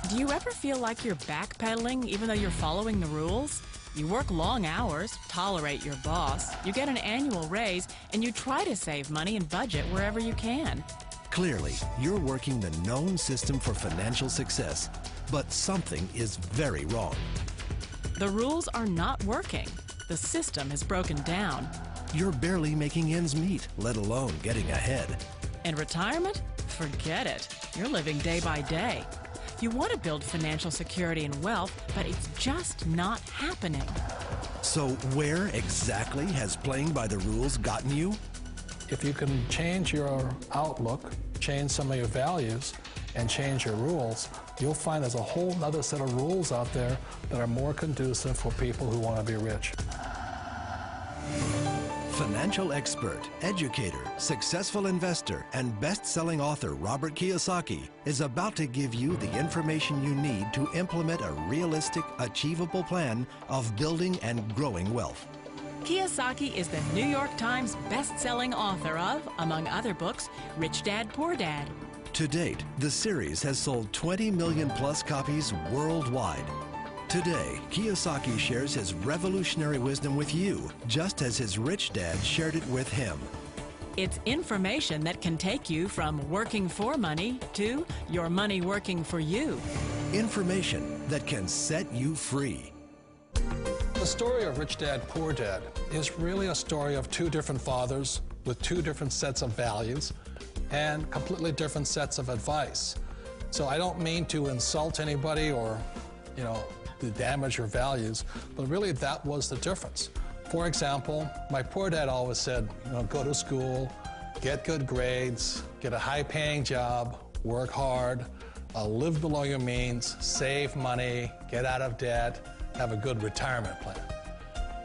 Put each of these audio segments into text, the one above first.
Do you ever feel like you're backpedaling even though you're following the rules? You work long hours, tolerate your boss, you get an annual raise, and you try to save money and budget wherever you can. Clearly, you're working the known system for financial success, but something is very wrong. The rules are not working. The system is broken down. You're barely making ends meet, let alone getting ahead. And retirement? Forget it. You're living day by day. You want to build financial security and wealth, but it's just not happening. So where exactly has playing by the rules gotten you? If you can change your outlook, change some of your values, and change your rules, you'll find there's a whole other set of rules out there that are more conducive for people who want to be rich. Financial expert, educator, successful investor, and best-selling author Robert Kiyosaki is about to give you the information you need to implement a realistic, achievable plan of building and growing wealth. Kiyosaki is the New York Times best-selling author of, among other books, Rich Dad, Poor Dad. To date, the series has sold 20 million plus copies worldwide. Today, Kiyosaki shares his revolutionary wisdom with you, just as his rich dad shared it with him. It's information that can take you from working for money to your money working for you. Information that can set you free. The story of Rich Dad, Poor Dad is really a story of two different fathers with two different sets of values and completely different sets of advice. So I don't mean to insult anybody or, to damage your values, but really that was the difference. For example, my poor dad always said, go to school, get good grades, get a high-paying job, work hard, live below your means, save money, get out of debt, have a good retirement plan.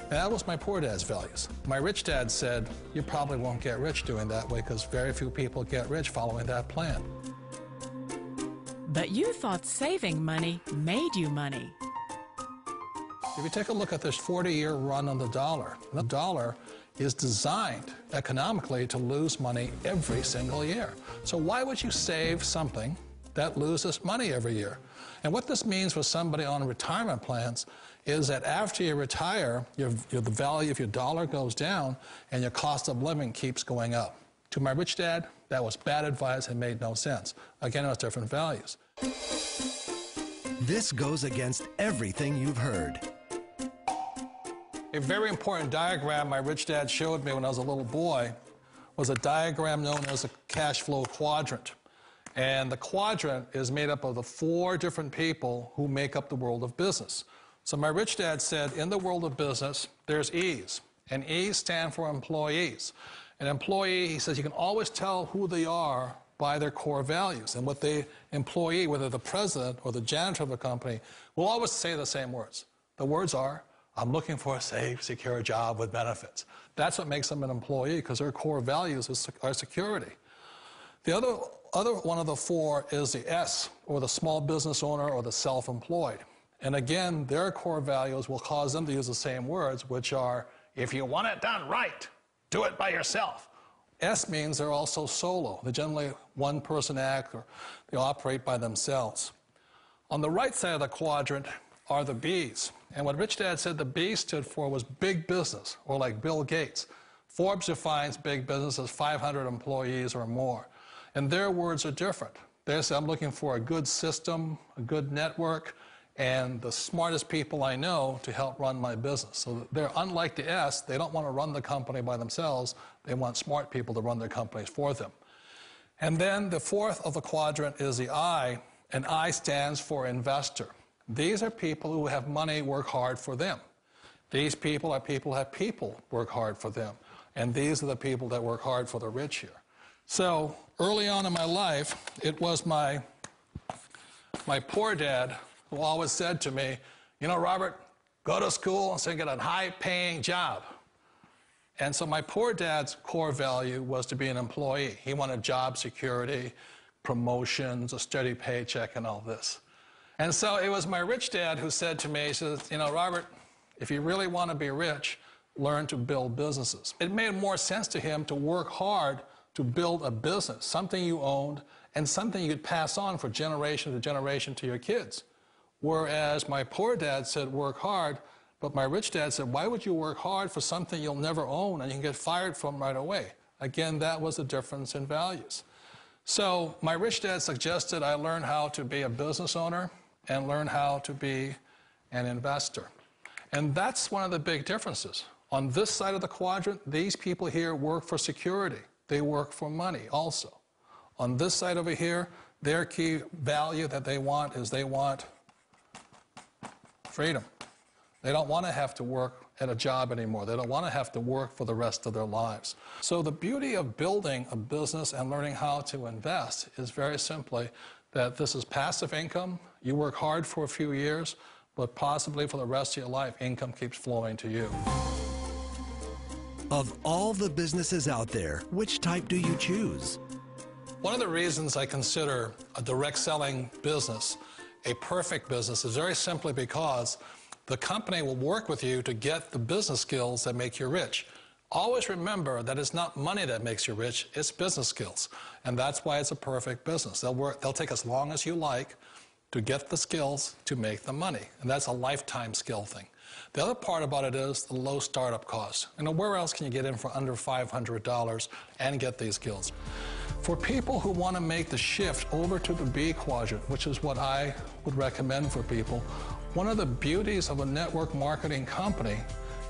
And that was my poor dad's values. My rich dad said, you probably won't get rich doing that way because very few people get rich following that plan. But you thought saving money made you money. If you take a look at this 40-year run on the dollar is designed economically to lose money every single year. So why would you save something that loses money every year? And what this means for somebody on retirement plans is that after you retire, the value of your dollar goes down and your cost of living keeps going up. To my rich dad, that was bad advice and made no sense. Again, it was different values. This goes against everything you've heard. A very important diagram my rich dad showed me when I was a little boy was a diagram known as a cash flow quadrant. And the quadrant is made up of the 4 different people who make up the world of business. So my rich dad said, in the world of business, there's E's. And E's stand for employees. An employee, he says, you can always tell who they are by their core values. And what the employee, whether the president or the janitor of the company, will always say the same words. The words are, I'm looking for a safe, secure job with benefits. That's what makes them an employee, because their core values are security. The other one of the 4 is the S, or the small business owner or the self-employed. And again, their core values will cause them to use the same words, which are, if you want it done right, do it by yourself. S means they're also solo. They're generally one-person act, or they operate by themselves. On the right side of the quadrant are the B's. And what Rich Dad said the B stood for was big business, or like Bill Gates. Forbes defines big business as 500 employees or more. And their words are different. They say, I'm looking for a good system, a good network, and the smartest people I know to help run my business. So they're unlike the S. They don't want to run the company by themselves. They want smart people to run their companies for them. And then the 4th of the quadrant is the I, and I stands for investor. These are people who have money work hard for them. These people are people who have people work hard for them. And these are the people that work hard for the rich here. So early on in my life, it was my poor dad who always said to me, Robert, go to school and get a high-paying job. And so my poor dad's core value was to be an employee. He wanted job security, promotions, a steady paycheck, and all this. And so it was my rich dad who said to me, he says, Robert, if you really want to be rich, learn to build businesses. It made more sense to him to work hard to build a business, something you owned and something you could pass on for generation to generation to your kids. Whereas my poor dad said, work hard, but my rich dad said, why would you work hard for something you'll never own and you can get fired from right away? Again, that was the difference in values. So my rich dad suggested I learn how to be a business owner and learn how to be an investor. And that's one of the big differences. On this side of the quadrant, these people here work for security. They work for money also. On this side over here, their key value that they want is they want freedom. They don't want to have to work at a job anymore. They don't want to have to work for the rest of their lives. So the beauty of building a business and learning how to invest is very simply that this is passive income. You work hard for a few years, but possibly for the rest of your life, income keeps flowing to you. Of all the businesses out there, which type do you choose? One of the reasons I consider a direct selling business a perfect business is very simply because the company will work with you to get the business skills that make you rich. Always remember that it's not money that makes you rich, it's business skills. And that's why it's a perfect business. They'll take as long as you like to get the skills to make the money. And that's a lifetime skill thing. The other part about it is the low startup cost. You know, where else can you get in for under $500 and get these skills? For people who want to make the shift over to the B quadrant, which is what I would recommend for people, one of the beauties of a network marketing company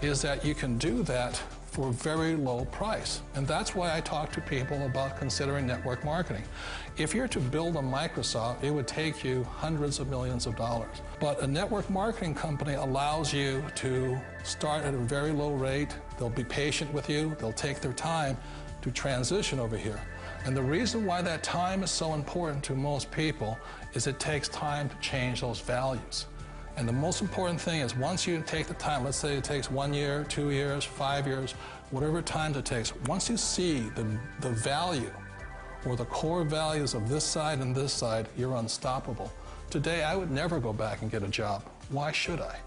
is that you can do that for a very low price. And that's why I talk to people about considering network marketing. If you're to build a Microsoft, it would take you hundreds of millions of dollars. But a network marketing company allows you to start at a very low rate. They'll be patient with you. They'll take their time to transition over here. And the reason why that time is so important to most people is it takes time to change those values. And the most important thing is once you take the time, let's say it takes 1 year, 2 years, 5 years, whatever time it takes, once you see the value or the core values of this side and this side, you're unstoppable. Today, I would never go back and get a job. Why should I?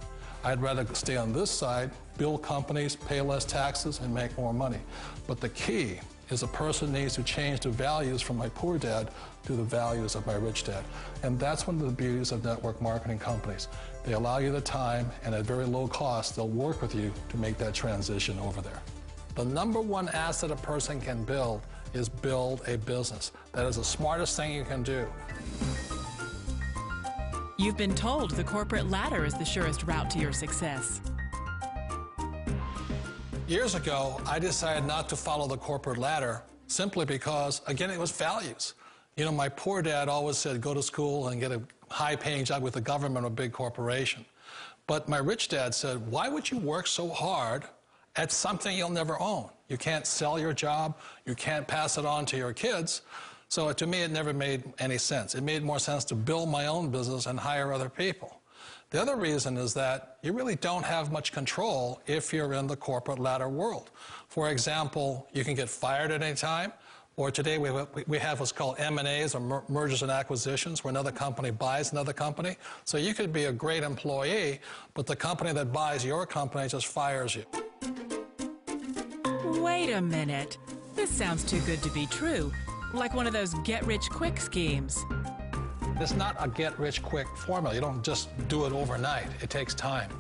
I'd rather stay on this side, build companies, pay less taxes, and make more money. But the key is a person needs to change the values from my poor dad to the values of my rich dad. And that's one of the beauties of network marketing companies. They allow you the time, and at very low cost, they'll work with you to make that transition over there. The number one asset a person can build is build a business. That is the smartest thing you can do. You've been told the corporate ladder is the surest route to your success. Years ago, I decided not to follow the corporate ladder simply because, again, it was values. You know, my poor dad always said, go to school and get a high-paying job with the government or a big corporation. But my rich dad said, why would you work so hard at something you'll never own? You can't sell your job. You can't pass it on to your kids. So to me, it never made any sense. It made more sense to build my own business and hire other people. The other reason is that you really don't have much control if you're in the corporate ladder world. For example, you can get fired at any time, or today we have what's called M&As, or mergers and acquisitions, where another company buys another company. So you could be a great employee, but the company that buys your company just fires you. Wait a minute. This sounds too good to be true. Like one of those get-rich-quick schemes. It's not a get-rich-quick formula. You don't just do it overnight. It takes time.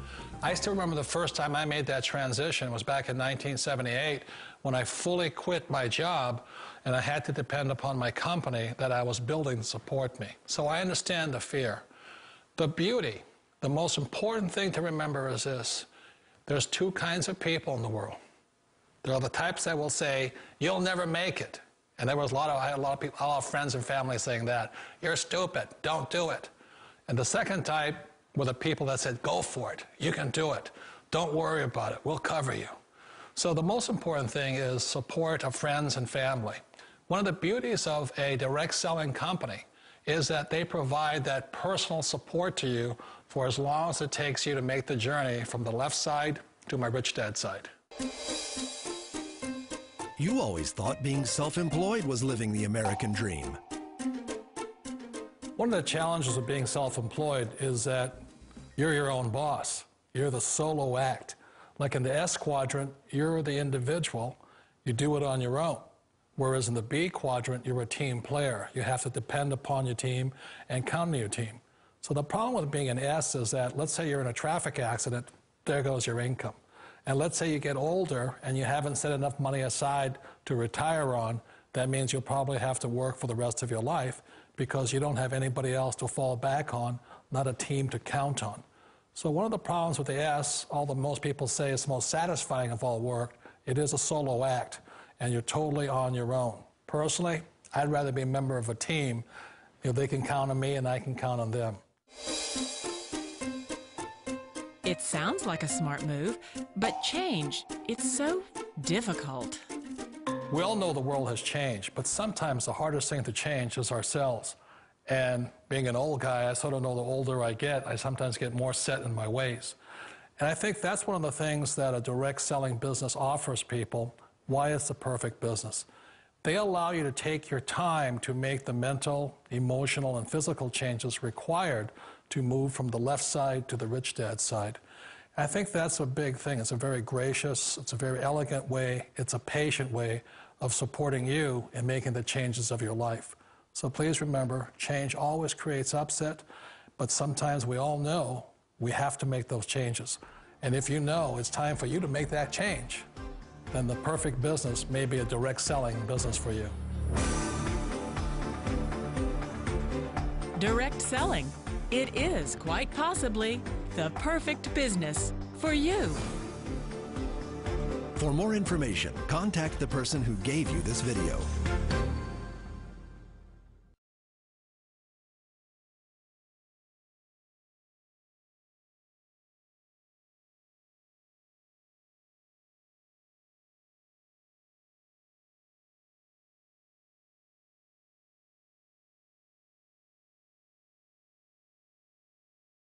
I still remember the first time I made that transition was back in 1978 when I fully quit my job and I had to depend upon my company that I was building to support me. So I understand the fear. The beauty, the most important thing to remember is this. There's two kinds of people in the world. There are the types that will say, you'll never make it. And I had a lot of friends and family saying that. You're stupid, don't do it. And the second type were the people that said, go for it, you can do it. Don't worry about it, we'll cover you. So the most important thing is support of friends and family. One of the beauties of a direct selling company is that they provide that personal support to you for as long as it takes you to make the journey from the left side to my rich dad side. You always thought being self-employed was living the American dream. One of the challenges of being self-employed is that you're your own boss. You're the solo act. Like in the S quadrant, you're the individual. You do it on your own. Whereas in the B quadrant, you're a team player. You have to depend upon your team and count on your team. So the problem with being an S is that, let's say you're in a traffic accident, there goes your income. And let's say you get older and you haven't set enough money aside to retire on, that means you'll probably have to work for the rest of your life because you don't have anybody else to fall back on, not a team to count on. So one of the problems with the S, although most people say it's the most satisfying of all work, it is a solo act, and you're totally on your own. Personally, I'd rather be a member of a team. You know, they can count on me and I can count on them. It sounds like a smart move, but change, it's so difficult. We all know the world has changed, but sometimes the hardest thing to change is ourselves. And being an old guy, I sort of know the older I get, I sometimes get more set in my ways. And I think that's one of the things that a direct selling business offers people, why it's the perfect business. They allow you to take your time to make the mental, emotional, and physical changes required to move from the left side to the rich dad side. I think that's a big thing. It's a very gracious, it's a very elegant way, it's a patient way of supporting you in making the changes of your life. So please remember, change always creates upset, but sometimes we all know we have to make those changes. And if you know it's time for you to make that change, then the perfect business may be a direct selling business for you. Direct selling. It is quite possibly the perfect business for you. For more information, contact the person who gave you this video.